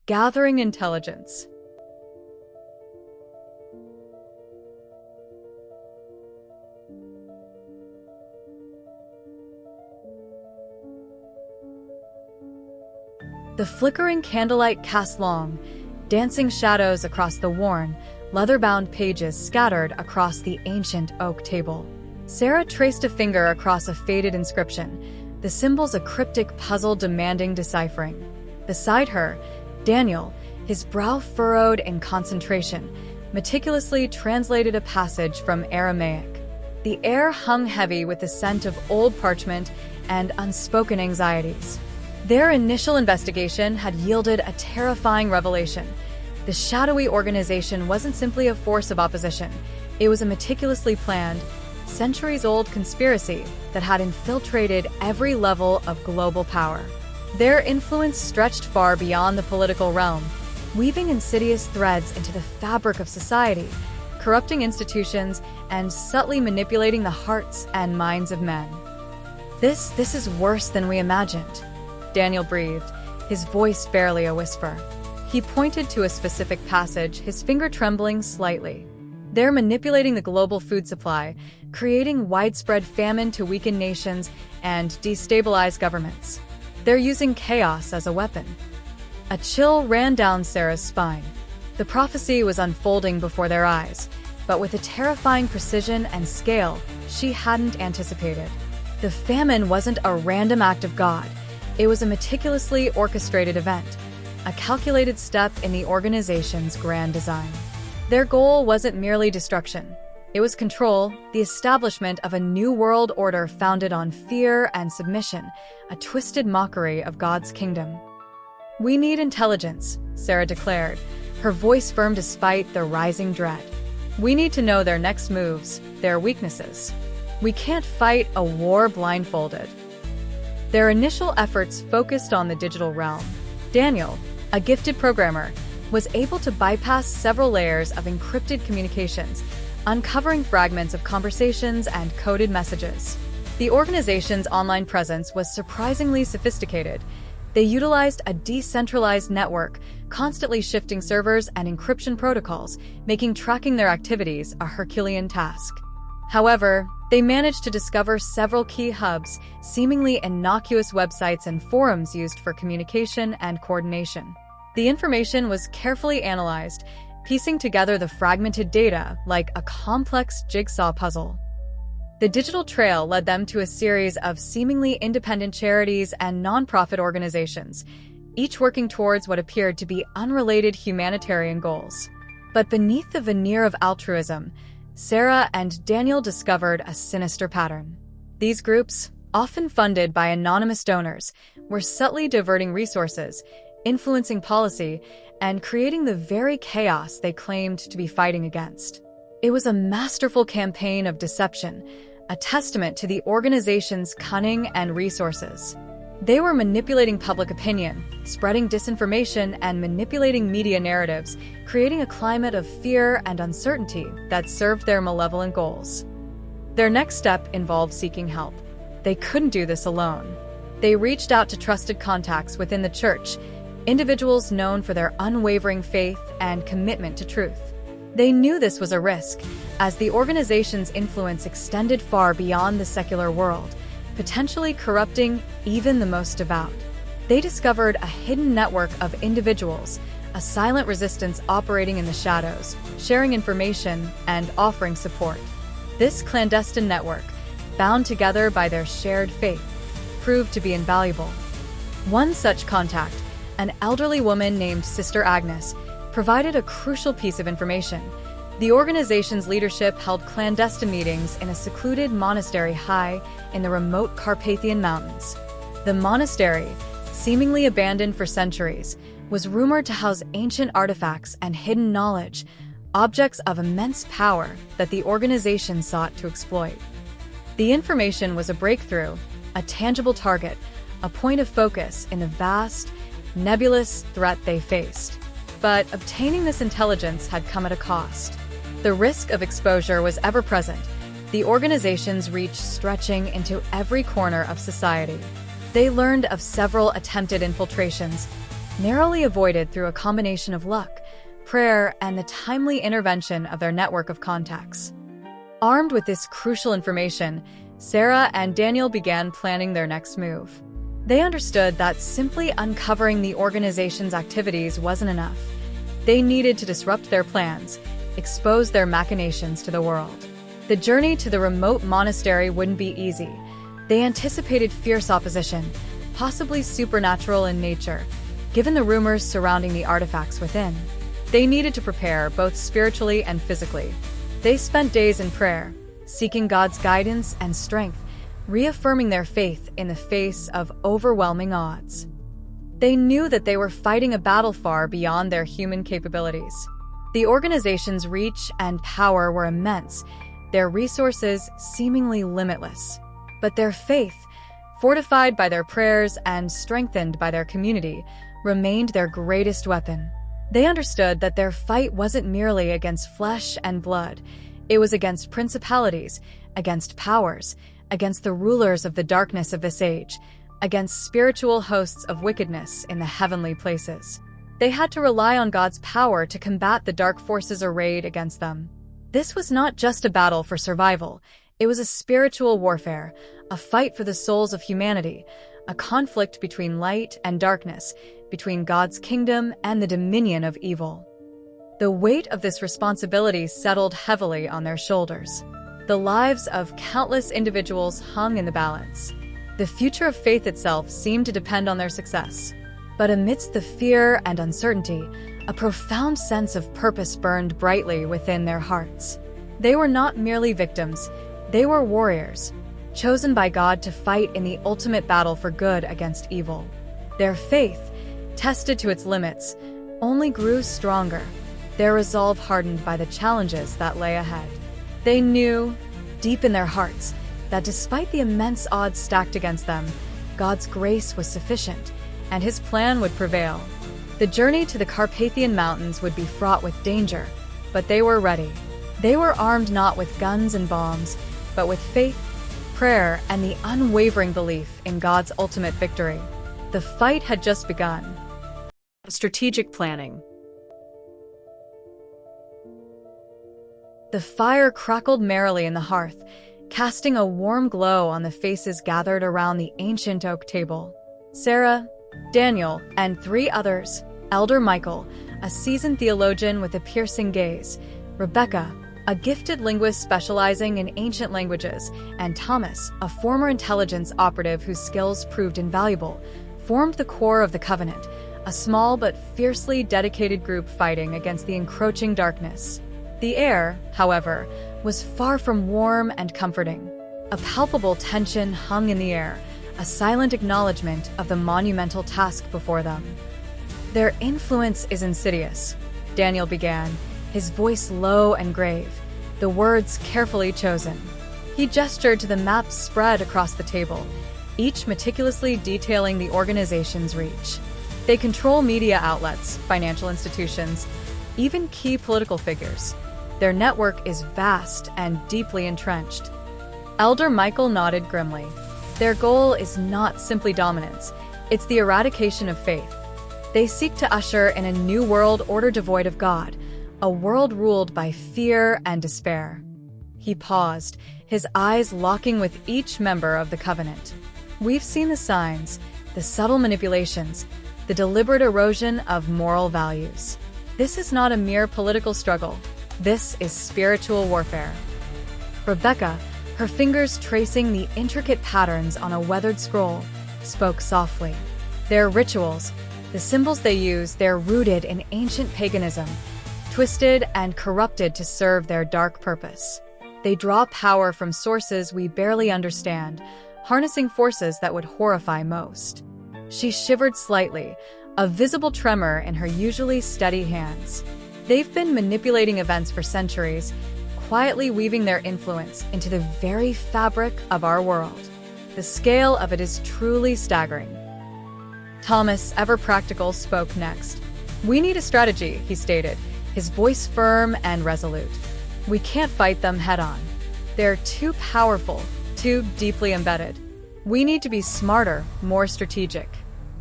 gathering intelligence. The flickering candlelight cast long, dancing shadows across the worn, leather-bound pages scattered across the ancient oak table. Sarah traced a finger across a faded inscription, the symbols a cryptic puzzle demanding deciphering. Beside her, Daniel, his brow furrowed in concentration, meticulously translated a passage from Aramaic. The air hung heavy with the scent of old parchment and unspoken anxieties. Their initial investigation had yielded a terrifying revelation. The shadowy organization wasn't simply a force of opposition. It was a meticulously planned, centuries-old conspiracy that had infiltrated every level of global power. Their influence stretched far beyond the political realm, weaving insidious threads into the fabric of society, corrupting institutions, and subtly manipulating the hearts and minds of men. This is worse than we imagined, Daniel breathed, his voice barely a whisper. He pointed to a specific passage, his finger trembling slightly. They're manipulating the global food supply, creating widespread famine to weaken nations and destabilize governments. They're using chaos as a weapon. A chill ran down Sarah's spine. The prophecy was unfolding before their eyes, but with a terrifying precision and scale she hadn't anticipated. The famine wasn't a random act of God. It was a meticulously orchestrated event, a calculated step in the organization's grand design. Their goal wasn't merely destruction. It was control, the establishment of a new world order founded on fear and submission, a twisted mockery of God's kingdom. "We need intelligence," Sarah declared, her voice firm despite the rising dread. "We need to know their next moves, their weaknesses. We can't fight a war blindfolded." Their initial efforts focused on the digital realm. Daniel, a gifted programmer, was able to bypass several layers of encrypted communications, uncovering fragments of conversations and coded messages. The organization's online presence was surprisingly sophisticated. They utilized a decentralized network, constantly shifting servers and encryption protocols, making tracking their activities a Herculean task. However, they managed to discover several key hubs, seemingly innocuous websites and forums used for communication and coordination. The information was carefully analyzed, piecing together the fragmented data like a complex jigsaw puzzle. The digital trail led them to a series of seemingly independent charities and nonprofit organizations, each working towards what appeared to be unrelated humanitarian goals. But beneath the veneer of altruism, Sarah and Daniel discovered a sinister pattern. These groups, often funded by anonymous donors, were subtly diverting resources, influencing policy, and creating the very chaos they claimed to be fighting against. It was a masterful campaign of deception, a testament to the organization's cunning and resources. They were manipulating public opinion, spreading disinformation, and manipulating media narratives, creating a climate of fear and uncertainty that served their malevolent goals. Their next step involved seeking help. They couldn't do this alone. They reached out to trusted contacts within the church, individuals known for their unwavering faith and commitment to truth. They knew this was a risk, as the organization's influence extended far beyond the secular world, potentially corrupting even the most devout. They discovered a hidden network of individuals, a silent resistance operating in the shadows, sharing information and offering support. This clandestine network, bound together by their shared faith, proved to be invaluable. One such contact, an elderly woman named Sister Agnes, provided a crucial piece of information. The organization's leadership held clandestine meetings in a secluded monastery high in the remote Carpathian Mountains. The monastery, seemingly abandoned for centuries, was rumored to house ancient artifacts and hidden knowledge, objects of immense power that the organization sought to exploit. The information was a breakthrough, a tangible target, a point of focus in the vast, nebulous threat they faced. But obtaining this intelligence had come at a cost. The risk of exposure was ever present, the organization's reach stretching into every corner of society. They learned of several attempted infiltrations, narrowly avoided through a combination of luck, prayer, and the timely intervention of their network of contacts. Armed with this crucial information, Sarah and Daniel began planning their next move. They understood that simply uncovering the organization's activities wasn't enough. They needed to disrupt their plans, expose their machinations to the world. The journey to the remote monastery wouldn't be easy. They anticipated fierce opposition, possibly supernatural in nature, given the rumors surrounding the artifacts within. They needed to prepare both spiritually and physically. They spent days in prayer, seeking God's guidance and strength, reaffirming their faith in the face of overwhelming odds. They knew that they were fighting a battle far beyond their human capabilities. The organization's reach and power were immense, their resources seemingly limitless. But their faith, fortified by their prayers and strengthened by their community, remained their greatest weapon. They understood that their fight wasn't merely against flesh and blood. It was against principalities, against powers, against the rulers of the darkness of this age, against spiritual hosts of wickedness in the heavenly places. They had to rely on God's power to combat the dark forces arrayed against them. This was not just a battle for survival. It was a spiritual warfare, a fight for the souls of humanity, a conflict between light and darkness, between God's kingdom and the dominion of evil. The weight of this responsibility settled heavily on their shoulders. The lives of countless individuals hung in the balance. The future of faith itself seemed to depend on their success. But amidst the fear and uncertainty, a profound sense of purpose burned brightly within their hearts. They were not merely victims. They were warriors, chosen by God to fight in the ultimate battle for good against evil. Their faith, tested to its limits, only grew stronger, their resolve hardened by the challenges that lay ahead. They knew, deep in their hearts, that despite the immense odds stacked against them, God's grace was sufficient, and His plan would prevail. The journey to the Carpathian Mountains would be fraught with danger, but they were ready. They were armed not with guns and bombs, but with faith, prayer, and the unwavering belief in God's ultimate victory. The fight had just begun. Strategic planning. The fire crackled merrily in the hearth, casting a warm glow on the faces gathered around the ancient oak table. Sarah, Daniel, and 3 others, Elder Michael, a seasoned theologian with a piercing gaze, Rebecca, a gifted linguist specializing in ancient languages, and Thomas, a former intelligence operative whose skills proved invaluable, formed the core of the Covenant, a small but fiercely dedicated group fighting against the encroaching darkness. The air, however, was far from warm and comforting. A palpable tension hung in the air, a silent acknowledgement of the monumental task before them. "Their influence is insidious," Daniel began, his voice low and grave, the words carefully chosen. He gestured to the maps spread across the table, each meticulously detailing the organization's reach. They control media outlets, financial institutions, even key political figures. Their network is vast and deeply entrenched. Elder Michael nodded grimly. Their goal is not simply dominance, it's the eradication of faith. They seek to usher in a new world order devoid of God, a world ruled by fear and despair. He paused, his eyes locking with each member of the Covenant. We've seen the signs, the subtle manipulations, the deliberate erosion of moral values. This is not a mere political struggle. This is spiritual warfare. Rebecca, her fingers tracing the intricate patterns on a weathered scroll, spoke softly. Their rituals, the symbols they use, they're rooted in ancient paganism, twisted and corrupted to serve their dark purpose. They draw power from sources we barely understand, harnessing forces that would horrify most. She shivered slightly, a visible tremor in her usually steady hands. They've been manipulating events for centuries, quietly weaving their influence into the very fabric of our world. The scale of it is truly staggering. Thomas, ever practical, spoke next. "We need a strategy," he stated, his voice firm and resolute. "We can't fight them head-on. They're too powerful, too deeply embedded. We need to be smarter, more strategic."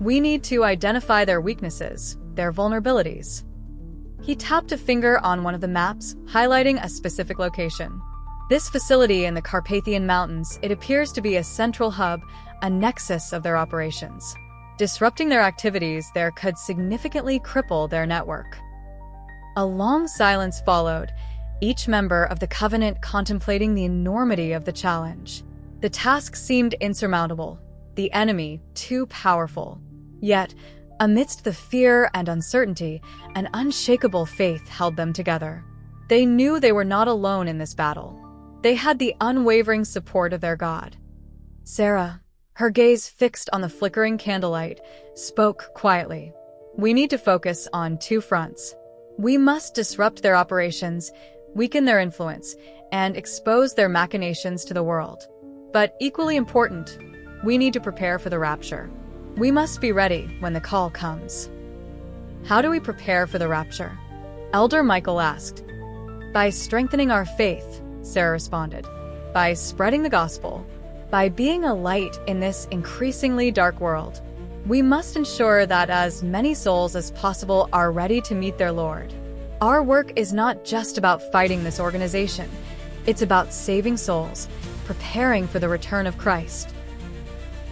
We need to identify their weaknesses, their vulnerabilities. He tapped a finger on one of the maps, highlighting a specific location. This facility in the Carpathian Mountains, it appears to be a central hub, a nexus of their operations. Disrupting their activities there could significantly cripple their network. A long silence followed, each member of the Covenant contemplating the enormity of the challenge. The task seemed insurmountable, the enemy too powerful. Yet, amidst the fear and uncertainty, an unshakable faith held them together. They knew they were not alone in this battle. They had the unwavering support of their God. Sarah, her gaze fixed on the flickering candlelight, spoke quietly. We need to focus on two fronts. We must disrupt their operations, weaken their influence, and expose their machinations to the world. But equally important, we need to prepare for the rapture. We must be ready when the call comes. How do we prepare for the rapture? Elder Michael asked. By strengthening our faith, Sarah responded. By spreading the gospel. By being a light in this increasingly dark world. We must ensure that as many souls as possible are ready to meet their Lord. Our work is not just about fighting this organization. It's about saving souls, preparing for the return of Christ.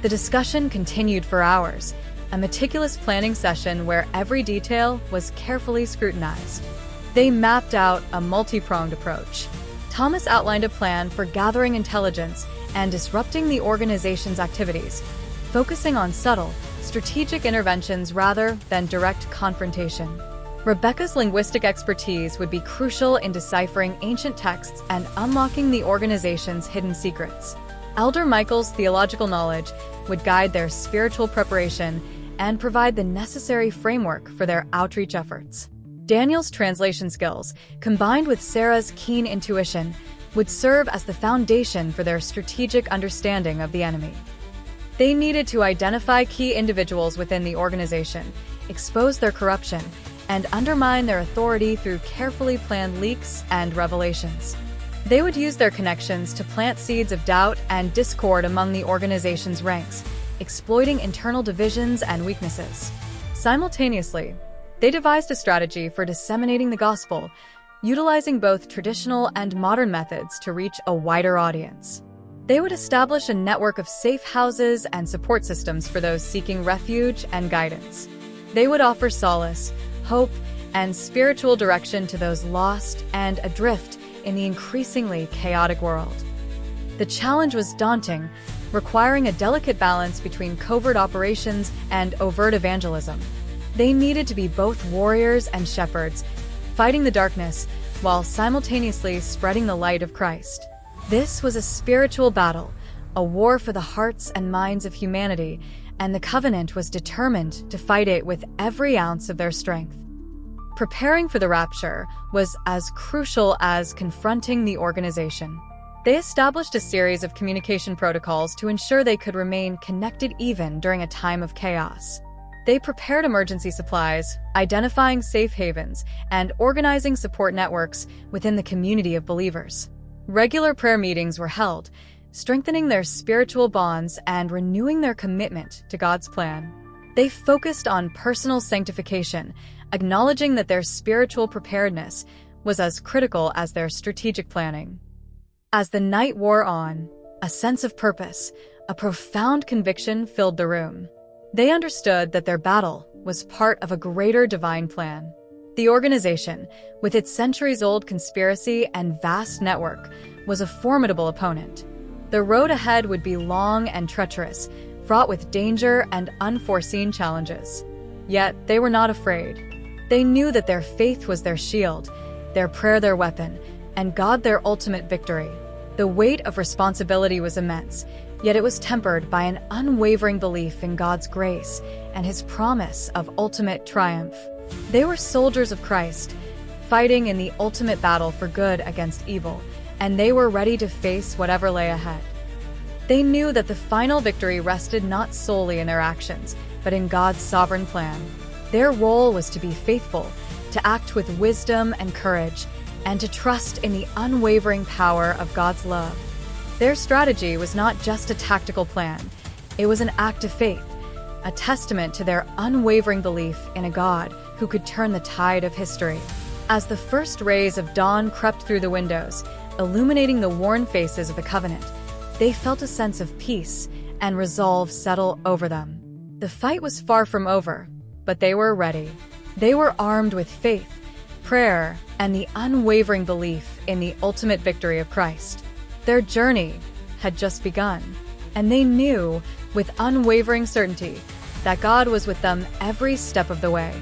The discussion continued for hours, a meticulous planning session where every detail was carefully scrutinized. They mapped out a multi-pronged approach. Thomas outlined a plan for gathering intelligence and disrupting the organization's activities, focusing on subtle, strategic interventions rather than direct confrontation. Rebecca's linguistic expertise would be crucial in deciphering ancient texts and unlocking the organization's hidden secrets. Elder Michael's theological knowledge would guide their spiritual preparation and provide the necessary framework for their outreach efforts. Daniel's translation skills, combined with Sarah's keen intuition, would serve as the foundation for their strategic understanding of the enemy. They needed to identify key individuals within the organization, expose their corruption, and undermine their authority through carefully planned leaks and revelations. They would use their connections to plant seeds of doubt and discord among the organization's ranks, exploiting internal divisions and weaknesses. Simultaneously, they devised a strategy for disseminating the gospel, utilizing both traditional and modern methods to reach a wider audience. They would establish a network of safe houses and support systems for those seeking refuge and guidance. They would offer solace, hope, and spiritual direction to those lost and adrift in the increasingly chaotic world. The challenge was daunting, requiring a delicate balance between covert operations and overt evangelism. They needed to be both warriors and shepherds, fighting the darkness while simultaneously spreading the light of Christ. This was a spiritual battle, a war for the hearts and minds of humanity, and the Covenant was determined to fight it with every ounce of their strength. Preparing for the rapture was as crucial as confronting the organization. They established a series of communication protocols to ensure they could remain connected even during a time of chaos. They prepared emergency supplies, identifying safe havens, and organizing support networks within the community of believers. Regular prayer meetings were held, strengthening their spiritual bonds and renewing their commitment to God's plan. They focused on personal sanctification, acknowledging that their spiritual preparedness was as critical as their strategic planning. As the night wore on, a sense of purpose, a profound conviction filled the room. They understood that their battle was part of a greater divine plan. The organization, with its centuries-old conspiracy and vast network, was a formidable opponent. The road ahead would be long and treacherous, fraught with danger and unforeseen challenges. Yet they were not afraid. They knew that their faith was their shield, their prayer their weapon, and God their ultimate victory. The weight of responsibility was immense, yet it was tempered by an unwavering belief in God's grace and His promise of ultimate triumph. They were soldiers of Christ, fighting in the ultimate battle for good against evil, and they were ready to face whatever lay ahead. They knew that the final victory rested not solely in their actions, but in God's sovereign plan. Their role was to be faithful, to act with wisdom and courage, and to trust in the unwavering power of God's love. Their strategy was not just a tactical plan. It was an act of faith, a testament to their unwavering belief in a God who could turn the tide of history. As the first rays of dawn crept through the windows, illuminating the worn faces of the Covenant, they felt a sense of peace and resolve settle over them. The fight was far from over, but they were ready. They were armed with faith, prayer, and the unwavering belief in the ultimate victory of Christ. Their journey had just begun, and they knew with unwavering certainty that God was with them every step of the way.